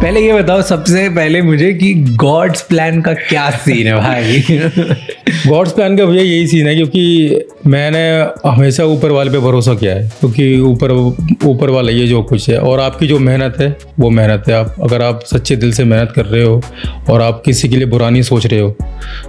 पहले ये बताओ सबसे पहले मुझे कि गॉड्स प्लान का क्या सीन है भाई? गॉड्स प्लान का भैया यही सीन है, क्योंकि मैंने हमेशा ऊपर वाले पे भरोसा किया है, क्योंकि ऊपर वाला ये जो कुछ है, और आपकी जो मेहनत है वो मेहनत है। आप अगर आप सच्चे दिल से मेहनत कर रहे हो और आप किसी के लिए बुरा नहीं सोच रहे हो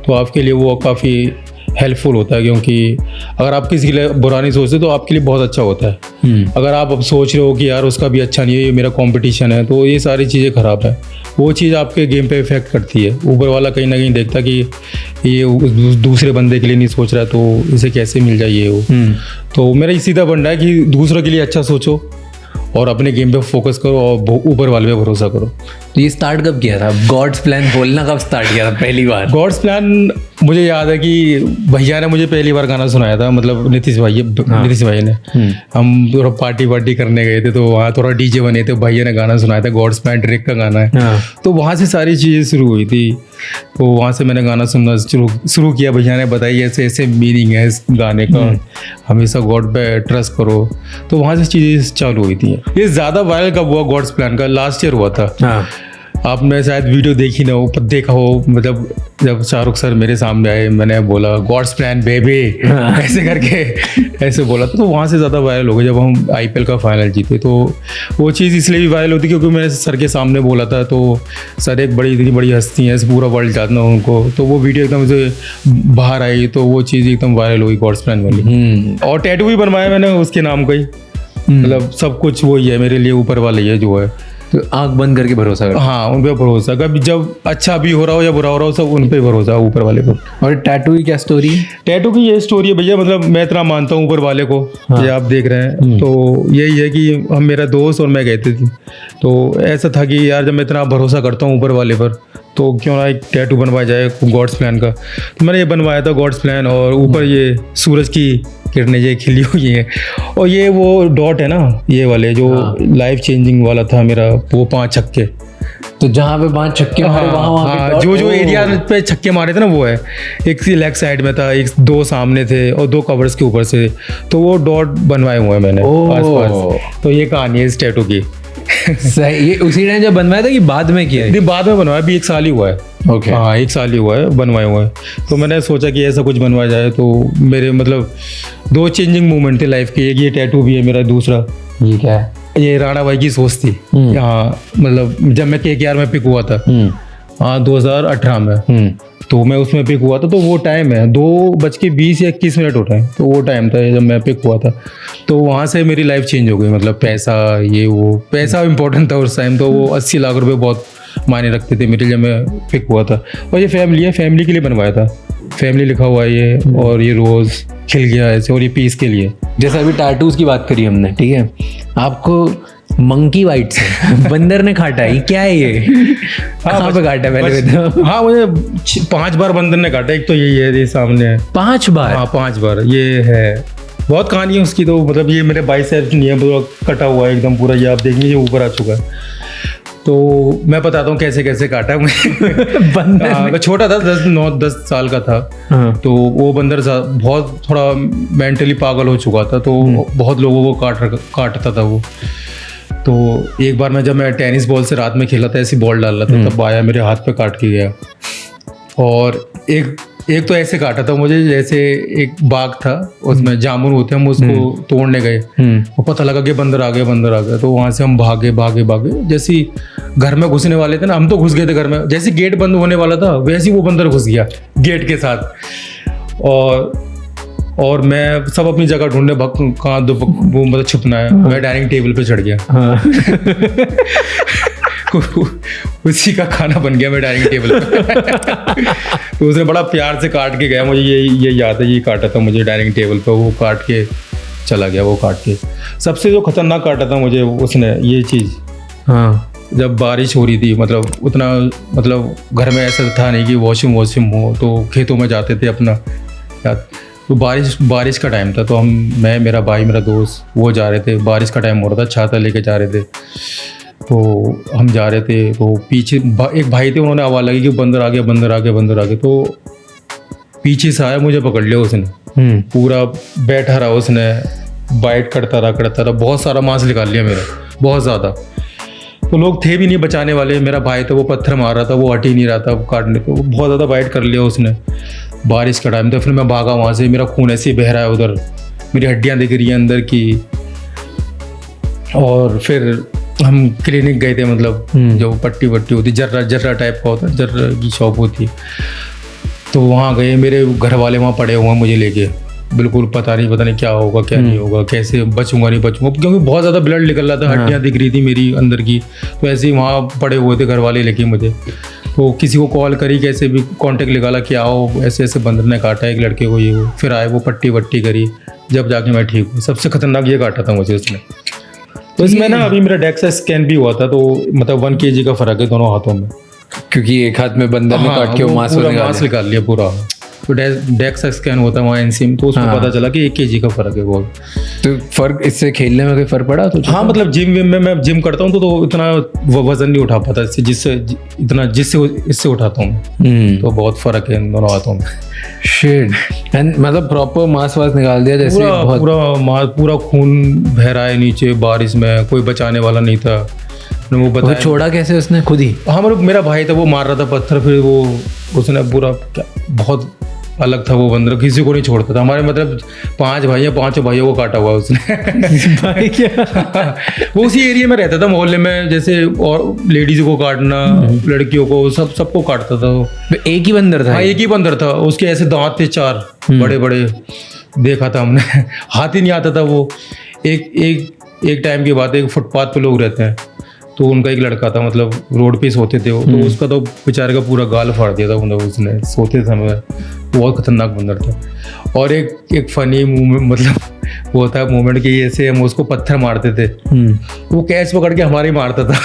तो आपके लिए वो काफ़ी हेल्पफुल होता है, क्योंकि अगर आप किसी के लिए बुरा नहीं सोचते तो आपके लिए बहुत अच्छा होता है। अगर आप अब सोच रहे हो कि यार उसका भी अच्छा नहीं है, ये मेरा कंपटीशन है, तो ये सारी चीज़ें ख़राब है। वो चीज़ आपके गेम पे इफेक्ट करती है। ऊपर वाला कहीं ना कहीं देखता कि ये दूसरे बंदे के लिए नहीं सोच रहा है तो इसे कैसे मिल जाए ये वो। तो मेरा ये सीधा फंडा है कि दूसरों के लिए अच्छा सोचो और अपने गेम पे फोकस करो और ऊपर वाले पे भरोसा करो। तो ये स्टार्ट कब किया था? गॉड्स प्लान बोलना कब स्टार्ट किया था पहली बार? गॉड्स प्लान मुझे याद है कि भैया ने मुझे पहली बार गाना सुनाया था, मतलब नीतीश भाई ने। हम थोड़ा पार्टी करने गए थे तो वहाँ थोड़ा डीजे बने थे, भैया ने गाना सुनाया था, गॉड्स प्लान ड्रेक का गाना है। तो वहाँ से सारी चीज़ें शुरू हुई थी। तो वहाँ से मैंने गाना सुनना शुरू किया। भैया ने बताई ऐसे ऐसे मीनिंग है इस गाने का, हमेशा गॉड पे ट्रस्ट करो। तो वहाँ से चीज़ें चालू हुई थी। ये ज़्यादा वायरल कब हुआ गॉड्स प्लान का? लास्ट ईयर हुआ था। आपने शायद वीडियो देखा हो, मतलब जब शाहरुख सर मेरे सामने आए, मैंने बोला गॉड्स प्लान बेबी ऐसे करके ऐसे बोला था। तो वहाँ से ज़्यादा वायरल हो गया। जब हम IPL का फाइनल जीते तो वो चीज़ इसलिए भी वायरल होती क्योंकि मैंने सर के सामने बोला था। तो सर एक इतनी बड़ी हस्ती है, पूरा वर्ल्ड जानता हूँ उनको। तो वो वीडियो एकदम से बाहर आई तो वो चीज़ एकदम वायरल हुई गॉड्स प्लान वाली। और टैटू भी बनवाया मैंने उसके नाम का ही, मतलब सब कुछ वही है मेरे लिए, ऊपर वाला ही है जो है। तो आंख बंद करके भरोसा कर। हाँ, उन पे भरोसा। कभी जब अच्छा भी हो रहा हो या बुरा हो रहा हो, सब उन पे भरोसा, ऊपर वाले को। और टैटू की क्या स्टोरी है? टैटू की ये स्टोरी है भैया, मतलब मैं इतना मानता हूँ ऊपर वाले को। ये आप देख रहे हैं तो यही है कि हम, मेरा दोस्त और मैं गए थे। तो ऐसा था कि यार जब मैं इतना भरोसा करता हूँ ऊपर वाले पर तो क्यों ना एक टैटू बनवाया जाए गॉड्स प्लान का। तो मैंने ये बनवाया था गॉड्स प्लान, और ऊपर ये सूरज की किरणें ये खिली हुई हैं, और ये वो डॉट है ना, ये वाले जो लाइफ चेंजिंग वाला था मेरा, वो 5 छक्के। तो जहाँ पे 5 छक्के मारे वहाँ जो एरिया पे छक्के मारे थे ना वो है। एक लेग साइड में था, एक 2 सामने थे और 2 कवर्स के ऊपर से। तो वो डॉट बनवाए हुए हैं मैंने आसपास। तो ये कहानी है इस टैटू की। सही। ये उसी टाइम जब बनवाया था कि बाद में किया है? बाद में बनवाया, अभी 1 साल ही हुआ है। ओके। हाँ, 1 साल ही हुआ है बनवाए हुए हैं। तो मैंने सोचा कि ऐसा कुछ बनवाया जाए। तो मेरे मतलब 2 चेंजिंग मोमेंट थे लाइफ के। एक ये टैटू भी है मेरा, दूसरा ये क्या है? ये राणा भाई की सोच थी। हाँ, मतलब जब मैं KKR में पिक हुआ था, हाँ 2018 में, तो मैं उसमें पिक हुआ था। तो वो टाइम है 2:20 या 21 हो रहे हैं। तो वो टाइम था जब मैं पिक हुआ था। तो वहाँ से मेरी लाइफ चेंज हो गई। मतलब पैसा, ये वो पैसा इम्पोर्टेंट था उस टाइम। तो वो 80 लाख रुपए बहुत मायने रखते थे मेरे लिए जब मैं पिक हुआ था। और ये फैमिली के लिए बनवाया था। फैमिली लिखा हुआ है ये, और ये रोज़ खिल गया ऐसे, और ये पीस के लिए। जैसे अभी टैटूज की बात करी हमने, ठीक है, आपको मंकी वाइट से बंदर ने काटा है, क्या है ये? कहाँ पे काटा पहले बताओ? हाँ, मुझे 5 बार बंदर ने काटा। एक तो यही है, ये सामने है। 5 बार? हाँ, 5 बार ये है। बहुत कहानी है उसकी। तो मतलब ये मेरे बाइसेप्स नहीं है, पूरा कटा हुआ है एकदम पूरा। ये आप देखेंगे ये ऊपर आ चुका है। तो मैं बताता हूँ कैसे कैसे काटा है बंदर। मैं छोटा था, 10 साल का था। तो वो बंदर बहुत थोड़ा मेंटली पागल हो चुका था। तो बहुत लोगों को काटता था वो। तो एक बार जब मैं टेनिस बॉल से रात में खेला था, ऐसी बॉल डाल रहा था, तब आया मेरे हाथ पे काट के गया। और एक तो ऐसे काटा था मुझे, जैसे एक बाग था, उसमें जामुन होते हैं, हम उसको तोड़ने गए और पता लगा कि बंदर आ गया। तो वहाँ से हम भागे। जैसे घर में घुसने वाले थे ना, हम तो घुस गए थे घर में। जैसे गेट बंद होने वाला था वैसे ही वो बंदर घुस गया गेट के साथ। और मैं सब अपनी जगह ढूंढने कहाँ वो मतलब छुपना है। मैं डाइनिंग टेबल पे चढ़ गया। उसी का खाना बन गया मैं डाइनिंग टेबल पे। तो उसने बड़ा प्यार से काट के गया। मुझे ये याद है, ये काटा था मुझे डाइनिंग टेबल पे। वो काट के चला गया। वो काट के सबसे जो खतरनाक काटा था मुझे उसने, ये चीज़। हाँ, जब बारिश हो रही थी, मतलब उतना, मतलब घर में ऐसा था नहीं कि वॉशरूम हो, तो खेतों में जाते थे अपना। तो बारिश का टाइम था। तो मैं, मेरा भाई, मेरा दोस्त, वो जा रहे थे। बारिश का टाइम हो रहा था, छाता लेके जा रहे थे। तो हम जा रहे थे, तो पीछे एक भाई थे, उन्होंने आवाज़ लगी कि बंदर आ गया। तो पीछे से आया, मुझे पकड़ लिया उसने। पूरा बैठा रहा, उसने बाइट करता रहा। बहुत सारा मांस निकाल लिया मेरा, बहुत ज़्यादा। तो लोग थे भी नहीं बचाने वाले। मेरा भाई था, वो पत्थर मार रहा था, वो हट ही नहीं रहा था काटने को, बहुत ज़्यादा बाइट कर लिया उसने बारिश का टाइम। तो फिर मैं भागा वहाँ से, मेरा खून ऐसे ही बह रहा है उधर, मेरी हड्डियाँ दिख रही हैं अंदर की। और फिर हम क्लिनिक गए थे, मतलब जो पट्टी वट्टी होती, जर्रा टाइप का होता है, जर्रा की शॉप होती है, तो वहाँ गए। मेरे घर वाले वहाँ पड़े हुए हैं मुझे लेके, बिल्कुल पता नहीं क्या होगा क्या नहीं होगा, कैसे बचूंगा नहीं बचूंगा, क्योंकि बहुत ज़्यादा ब्लड निकल रहा था, हड्डियाँ दिख रही थी मेरी अंदर की। तो ऐसे ही वहाँ पड़े हुए थे घर वाले लेके मुझे। तो किसी को कॉल करी, कैसे भी कांटेक्ट निकाला कि आओ ऐसे ऐसे बंदर ने काटा एक लड़के को, ये वो। फिर आए, वो पट्टी वट्टी करी, जब जाके मैं ठीक हूँ। सबसे खतरनाक ये काटा था मुझे उसने। तो इसमें ना अभी मेरा डेक्सा स्कैन भी हुआ था, तो मतलब 1 kg का फर्क है दोनों हाथों में, क्योंकि एक हाथ में बंदर ने काट के वो मांस निकाल लिया पूरा। तो डेक्सा स्कैन होता है वहाँ एनसीएम, तो उसमें पता चला कि 1 kg का फर्क है बहुत। तो फर्क, इससे खेलने में कोई फर्क पड़ा तो? हाँ, मतलब जिम विम में मैं जिम करता हूँ तो इतना वजन नहीं उठा पाता जिससे इससे उठाता हूँ। तो बहुत फर्क है इन दोनों हाथों में। शिट। एंड मतलब प्रॉपर मांस वास निकाल दिया जैसे? पूरा खून बह रहा है नीचे बारिश में, कोई बचाने वाला नहीं था। वो बताया, छोड़ा कैसे उसने? खुद ही? हाँ, मतलब मेरा भाई था, वो मार रहा था पत्थर, फिर वो उसने पूरा बहुत अलग था वो बंदर, किसी को नहीं छोड़ता था। हमारे मतलब 5 भाई हैं, 5 भाइयों को काटा हुआ उसने। भाई क्या? वो उसी एरिया में रहता था मोहल्ले में, जैसे और लेडीज को काटना, लड़कियों को, सबको काटता था वो। एक ही बंदर था? हाँ, एक ही बंदर था। उसके ऐसे दांत थे 4 बड़े बड़े, देखा था हमने। हाथ ही नहीं आता था वो। एक टाइम की बात है, एक फुटपाथ पे लोग रहते हैं, तो उनका एक लड़का था, मतलब रोड पे सोते थे वो, तो उसका तो बेचारे का पूरा गाल फाड़ दिया था मतलब उसने सोते समय। बहुत खतरनाक बंदर था। और एक फनी मूवमेंट, मतलब वो था मोमेंट कि ऐसे हम उसको पत्थर मारते थे, वो कैच पकड़ के हमारे मारता था।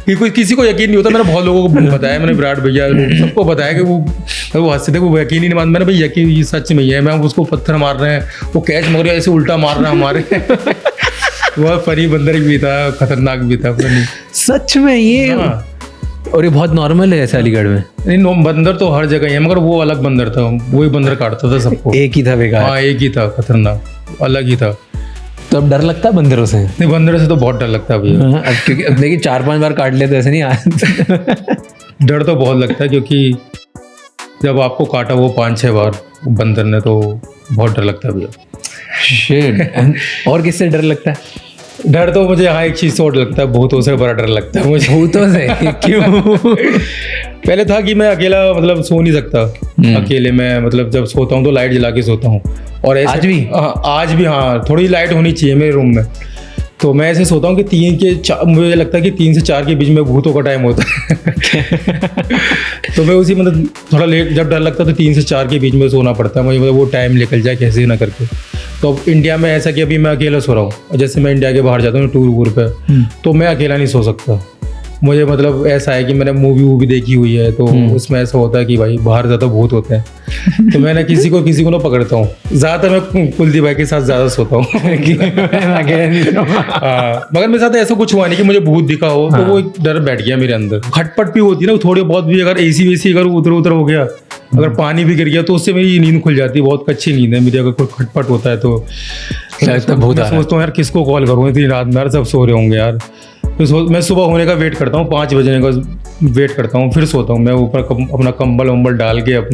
कि कोई किसी को यकीन नहीं होता। मैंने बहुत लोगों को बताया, मैंने विराट भैया सबको बताया कि वो हंसते थे, वो यकीन ही नहीं मानते। मैंने भाई यकीन, ये सच में है, मैं उसको पत्थर मार रहे हैं, वो कैच मगर ऐसे उल्टा मार रहा है हमारे। वह फनी बंदर भी था, खतरनाक भी था फनी। सच में ये? हाँ। और ये बहुत नॉर्मल है ऐसे अलीगढ़ में? नहीं, बंदर तो हर जगह है, मगर वो अलग बंदर था, वही बंदर काटता था सबको। एक ही था बेकार? हाँ, एक ही था, खतरनाक, अलग ही था। तो अब डर लगता है बंदरों से? नहीं, बंदरों से तो बहुत डर लगता है भैया। अब क्योंकि अब देखिए 4-5 बार काट लिया तो ऐसे नहीं। डर तो बहुत लगता है, क्योंकि जब आपको काटा वो 5-6 बार बंदर ने, तो बहुत डर लगता है भैया। शिट। और किससे डर लगता है? डर तो मुझे हाँ एक चीज से और लगता है, भूतों से बड़ा डर लगता है मुझे। भूतों से? क्यों? पहले था कि मैं अकेला मतलब सो नहीं सकता। अकेले में मतलब जब सोता हूँ तो लाइट जला के सोता हूँ। और ऐसे आज भी? आज भी हाँ, थोड़ी लाइट होनी चाहिए मेरे रूम में। तो मैं ऐसे सोता हूँ कि 3 के 4, मुझे लगता है कि 3 से 4 के बीच में भूतों का टाइम होता है। तो मैं उसी मतलब थोड़ा लेट, जब डर लगता है तो 3 से 4 के बीच में सोना पड़ता है मुझे, मतलब वो टाइम निकल जाए कैसे ना करके। तो अब इंडिया में ऐसा कि अभी मैं अकेला सो रहा हूँ, जैसे मैं इंडिया के बाहर जाता हूँ टूर वूर पे, तो मैं अकेला नहीं सो सकता। मुझे मतलब ऐसा है कि मैंने मूवी देखी हुई है, तो उसमें ऐसा होता है कि भाई बाहर ज़्यादा भूत होते हैं। तो मैं ना किसी को ना पकड़ता हूँ। ज़्यादातर मैं कुलदीप भाई के साथ ज़्यादा सोता हूँ। मगर मेरे साथ ऐसा कुछ हुआ नहीं कि मुझे भूत दिखा हो, तो वो एक डर बैठ गया मेरे अंदर। खटपट भी होती है ना थोड़ी बहुत भी, अगर एसी वेसी अगर उधर हो गया, अगर पानी भी गिर गया, तो उससे मेरी नींद खुल जाती है। बहुत अच्छी नींद है मेरी, अगर कोई खटपट होता है तो सोचता हूँ यार किसको कॉल करूँ इतनी रात में, यार सब सो रहे होंगे यार। तो मैं सुबह होने का वेट करता हूँ, 5 बजने का वेट करता हूँ, फिर सोता हूँ। मैं ऊपर अपना कंबल वंबल डाल के अपना